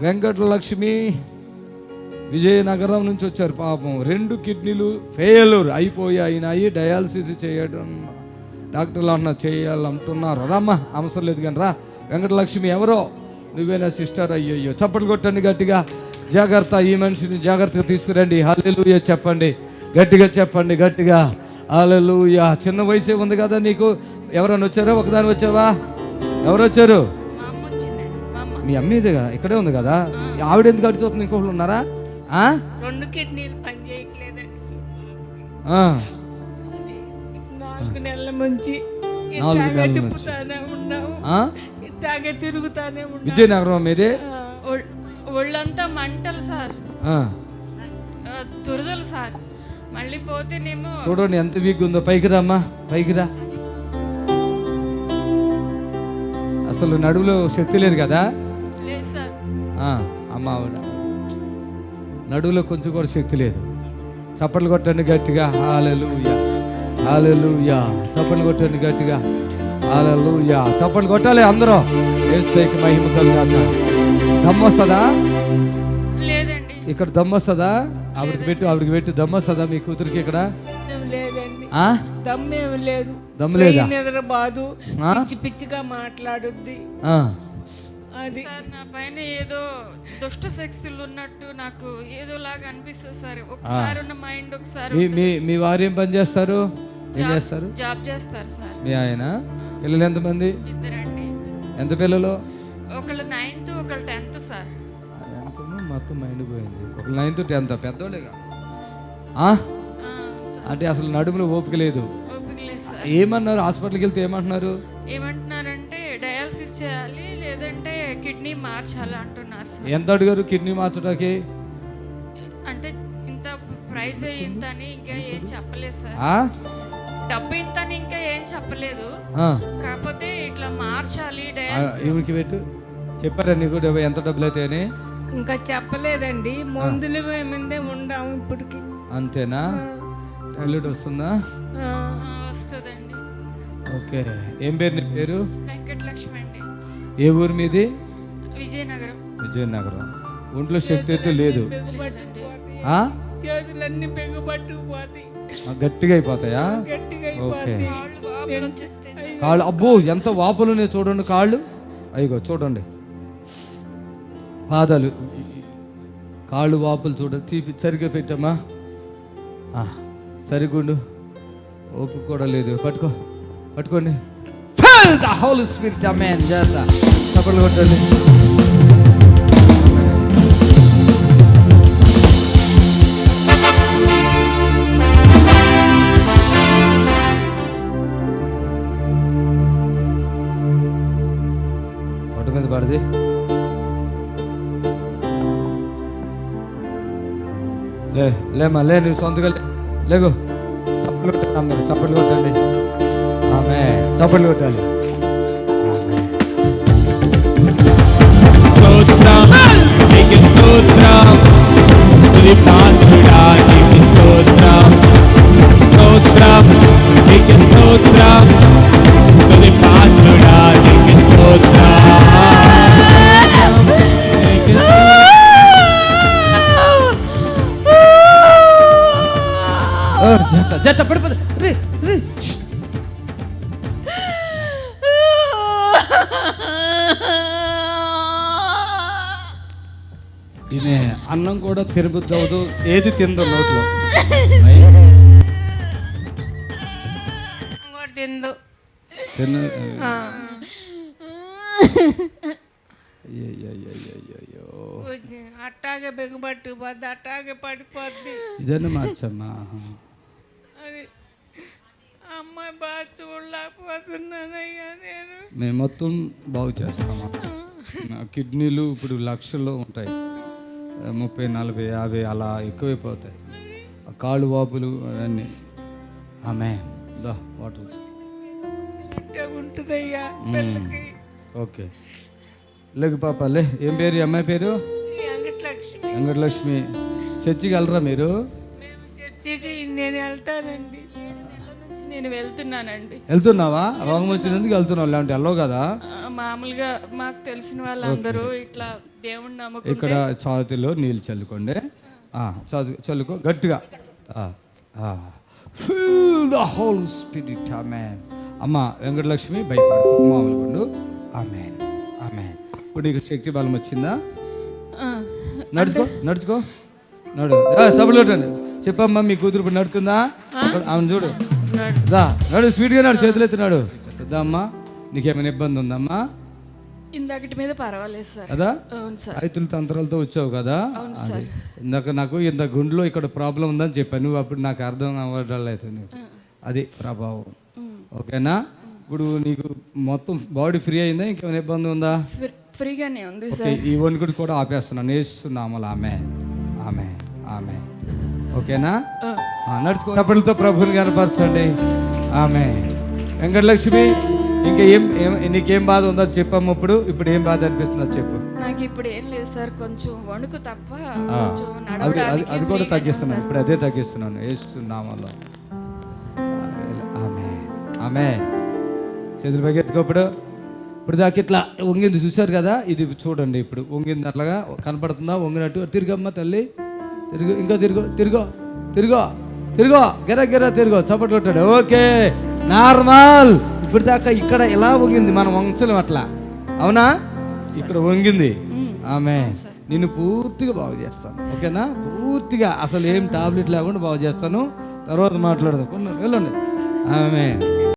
వెంకటలక్ష్మి విజయనగరం నుంచి వచ్చారు. పాపం 2 కిడ్నీలు ఫెయిల్యూర్ అయినాయి. డయాలసిస్ చేయడం డాక్టర్లు అంటున్నారు, చేయాలంటున్నారు. రమ్మా, అవసరం లేదు కానీ రా. వెంకటలక్ష్మి ఎవరో, నువ్వేనా సిస్టర్? అయ్యో, చప్పట్లు కొట్టండి గట్టిగా. జాగ్రత్త, ఈ మనిషిని జాగ్రత్తగా తీసుకురండి. హల్లెలూయా చెప్పండి, గట్టిగా చెప్పండి, గట్టిగా హల్లెలూయా. చిన్న వయసే ఉంది కదా నీకు. ఎవరైనా వచ్చారా? ఒకదాని వచ్చావా? ఎవరు వచ్చారు? మీ అమ్మేదిగా ఇక్కడే ఉంది కదా. ఆవిడ ఎందుకు అడిచోతుంది? ఇంకొకళ్ళు ఉన్నారా? 2 కిడ్నీలు పని చేయట్లేదండి. 4 నెలల నుంచి ఇట్లాగే తిరుగుతానే ఉన్నాం. విజయనగరం మీదే? ఒళ్ళంతా మంటలు సార్, దురదలు సార్. మళ్ళీ పోతేనేమో చూడండి ఎంత వీక్ ఉందో. పైకి రామ్మా, పైకి రా. అసలు నడువులో శక్తి లేదు కదా? లేదు సార్. అమ్మ నడువులో కొంచెం కూడా శక్తి లేదు. చప్పట్లు కొట్టండి గట్టిగా. హల్లెలూయా, హల్లెలూయా. చప్పట్లు కొట్టండి గట్టిగా. హల్లెలూయా. చప్పట్లు కొట్టాలి అందరూ. యేసుకి మహిమ కలుగాక. దమ్మొస్తుందా? లేదండి. ఇక్కడ దమ్మొస్తుందా? ఆవిడకి పెట్టు. దమ్మొస్తుందా మీ కూతురికి ఇక్కడ? లేదండి, దమ్మేమి లేదు. దమ్ము లేదా? నిద్ర బాదు, పిచ్చిగా మాట్లాడుద్ది. అది సార్, నా పైన ఏదో దుష్ట శక్తులు ఉన్నట్టు నాకు ఏదోలాగా అనిపిస్తుంది సార్. ఒకసారి ఉన్న మైండ్ ఒకసారి. మీ వారు ఏం పని చేస్తారు? ఏం చేస్తారు? జాబ్ చేస్తారు సార్. మీ ఆయన? పిల్లలు ఎంతమంది? 2 అండి. ఎంత పిల్లలు? ఒకళ్ళు 9th, ఒకళ్ళు 10th సార్. మొత్తం మైండ్ పోయింది. ఒకళ్ళు 9th, 10th పెద్దోళ్ళేగా. అంటే అసలు నడుములో ఓపిక లేదు. ఏమన్నారు? హాస్పిటల్కి వెళ్తే ఏమంటున్నారంటే డయాలసిస్ చేయాలి, లేదంటే కిడ్నీ మార్చాలి అంటున్నారు సార్. ఎంత అడిగారు కిడ్నీ మార్చడానికి? అంటే ఇంత ప్రైస్ ఇంత అని ఇంకా ఏం చెప్పలేదు సార్. డబ్బు ఇంత అని ఇంకా ఏం చెప్పలేదు. కాకపోతే ఇట్లా మార్చాలి డయాలసిస్ పెట్టు. చెప్పారా నీకు ఎంత డబ్బులు అయితే అని? ఇంకా చెప్పలేదండి. మందులు మేమిందే ఉండాము ఇప్పటికి. అంతేనా? టాయిలెట్ వస్తుందా? వస్తుందండి. ఓకే. ఏం పేరు నీ పేరు? వెంకటలక్ష్మి అండి. ఏ ఊరు మీది? విజయనగరం. విజయనగరం. ఒంట్లో శక్తి అయితే లేదు. చేతులన్నీ పెగుబట్టుకుపోతాయి. గట్టిగా అయిపోతాయా? ఓకే. కాళ్ళు అబ్బో ఎంత వాపులు చూడండి. కాళ్ళు అయ్యో చూడండి. పాదాలు, కాళ్ళు వాపులు చూడండి. తీపి సరిగ్గా పెట్టమ్మా. సరిగుండు. ఓపిక కూడా లేదు. పట్టుకోండి. హోలీ స్పిరిట్ ఆమేన్. చేస్తా. చప్పట్లు కొట్టండి. పట్టు మీద పడది. లేమ్మా, నువ్వు సొంతగా లేగు. చప్పట్లు కొట్టండి అందరూ. చప్పట్లు కొట్టండి. ఆమేన్. చప్పట్లు కొట్టాలి. స్తోత్రం, నీకే స్తోత్రం, స్తుతి పాత్రుడా నీకే స్తోత్రం. స్తోత్రం, నీకే స్తోత్రం, స్తుతి పాత్రుడా నీకే స్తోత్రం. జత పడిపోతుంది. తినే అన్నం కూడా తిరుగుద్దు. ఏది తిందో నోట్లో తిందు. అట్టాగే బెగుబట్టు పోద్ది, అట్టాగే పడిపోద్ది. ఇదన్నా మార్చమ్మా. అది అమ్మాయి బాగా చూడలేకపోతున్నానయ్యా నేను. మేము మొత్తం బాగు చేస్తాము. కిడ్నీలు ఇప్పుడు లక్షల్లో ఉంటాయి. 30, 40, 50 అలా ఎక్కువైపోతాయి. కాళ్ళు వాపులు అవన్నీ. ఆమేన్. వాటర్ ఉంటుందయ్యా. ఓకే. లేకు పాప లే. ఏం పేరు అమ్మాయి పేరు? వెంకటలక్ష్మి. చర్చికి వెళ్ళరా మీరు? చర్చికి నేను వెళ్తానండి. నేను వెళ్తున్నానండి. వెళ్తున్నావా? రోగం వచ్చినందుకు వెళ్తున్నావు. ఇలాంటి వెళ్ళవు కదా. మామూలుగా మాకు తెలిసిన వాళ్ళందరూ ఇట్లా దేవుణ్ణి నమ్ముకుంటే ఇక్కడ ఛాతీలో నీళ్ళు చల్లుకోండి. చల్లుకో గట్టిగా. Feel the whole spirit. Amen. అమ్మ వెంకటలక్ష్మి భయపడకు, మామూలుగుండు. ఆమేన్ ఆమేన్. ఇప్పుడు నీకు శక్తి బలం వచ్చిందా? నడుచుకో సభలు కొట్టండి. చెప్పమ్మా మీ కూతురు ఇప్పుడు నడుతుందా? ఆమెను చూడు, నడు స్పీడ్గా నడు, చేతులు ఎత్తున్నాడు. అమ్మా నీకేమైనా ఇబ్బంది ఉందమ్మా? ఇందాకటి మీద పర్వాలేదు సార్. కదా అవును సార్. రైతుల తంత్రాలతో వచ్చావు కదా. నాకు ఇంత గుండెలో ఇక్కడ ప్రాబ్లం ఉందని చెప్పాను. నువ్వు అప్పుడు నాకు అర్థం అవ్వలేదు. అది ప్రభావం. ఓకేనా? ఇప్పుడు నీకు మొత్తం బాడీ ఫ్రీ అయిందా? ఇంకేమైనా ఇబ్బంది ఉందా? ఫ్రీగానే ఉంది సార్. ఈ వణుకుడు కూడా ఆపేస్తున్నాను. నేస్తున్నామలు. ఆమె ఓకేనా? నడుచుకో. చప్పట్లతో ప్రభుని కనపరచండి. ఆమె. వెంకటలక్ష్మి ఇంకా నీకేం బాధ ఉందో చెప్పమ్మ. ఇప్పుడు ఏం బాధ అనిపిస్తుందో చెప్పు. నాకు ఇప్పుడు ఏం లేదు సార్, కొంచెం వణుకు తప్ప. అది కూడా తగ్గిస్తున్నాను. ఇప్పుడు అదే తగ్గిస్తున్నాను. వేస్తున్నామలో. ఆమె చేతులు పైకెత్తుకో. ఇప్పుడు దాకా ఇట్లా వంగింది చూశారు కదా, ఇది చూడండి. ఇప్పుడు వంగింది అట్లాగా కనపడుతుందా? వంగినట్టు తిరిగమ్మ తల్లి, ఇంకా తిరుగో గిర తిరుగో. చప్పట్లు కొట్టాడు. Okay, normal. ఇప్పుడు దాకా ఇక్కడ ఇలా వంగింది, మనం వంచలేం అట్లా. అవునా? ఇక్కడ వంగింది. ఆమె నిన్ను పూర్తిగా బాగు చేస్తాను. ఓకేనా? పూర్తిగా అసలు ఏం టాబ్లెట్ లేకుండా బాగు చేస్తాను. తర్వాత మాట్లాడదాం. వెళ్ళండి. ఆమె